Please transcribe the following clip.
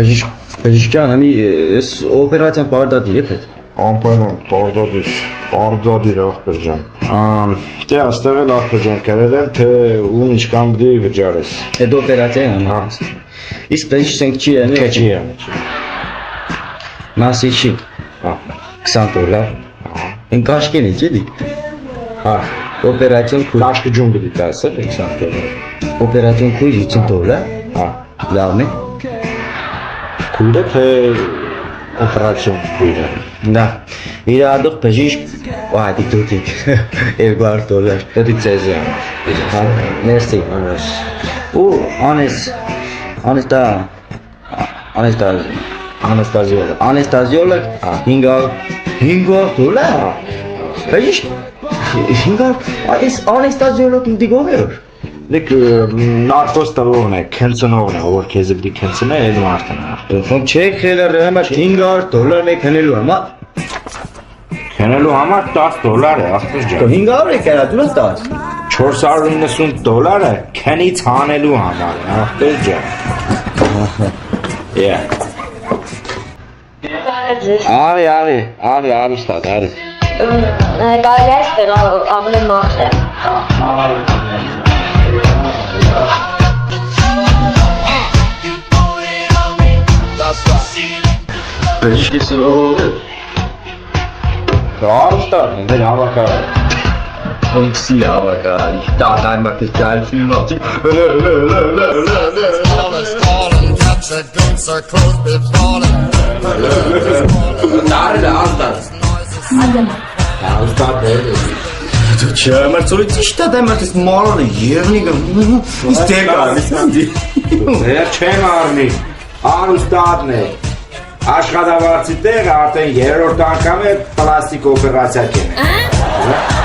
Բժիշկյան, ամի ես օպերացիան պարտադիր է պետք։ Անպայման պարտադիր ախպեր ջան։ Դե աստեղ էլ ախպեր ջան կերել եմ, թե ում ինչքան բդի վճարես։ Այդ օպերացիան հա։ Իսկ բժիշկենք չի անի։ Չի անի։ Մասի չի։ Հա, $20։ Ընկաշկեն է ջեդի։ հա, Օպերացիան քույր։ կաշկի ջուն բդի տաս է $20։ Օպերացիան քույր $50։ Հա, Լավն է։ քույրը թե օպերացիոն քույրը։ Դա իրադող բժիշկ վայդի դուտիկ $200։ Դա ծեզի ան։ Հա, մերսի։ Ու անեստազիոլոգ $500։ Բժիշկ անեստազիոլոգ դիգով է։ Դեք նարկոս տվողն է, քենցնողն է, որ քեզ բդի քենցնե, այդ մարդն է։ Ոնց չէ խելը հիմա $500 է քնելու համար։ Քենելու համար $10 է, ախպեր ջան։ 500 է կերա դու տաս։ $490 քենից հանելու համար, ախպեր ջան։ Yeah. Արի ստադ, արի։ Կարելի է ստեղ ավելի մաղթ է։ Բժիշկի սրողը։ Արստան, դեր հավակար։ Ոնցի ավակարի։ Տատայ մակս ճալցին մոտ։ Արստան դեր։ Չէ, մերցորից իշտա դա մերցից մարանը երնիգը։ Իստեղ գալիս նանդի։ Դեր չեմ արնի։ Արստանն է։ Աշխատավարձի տեղը արդեն երրորդ անգամ է պլաստիկ օպերացիա կենե։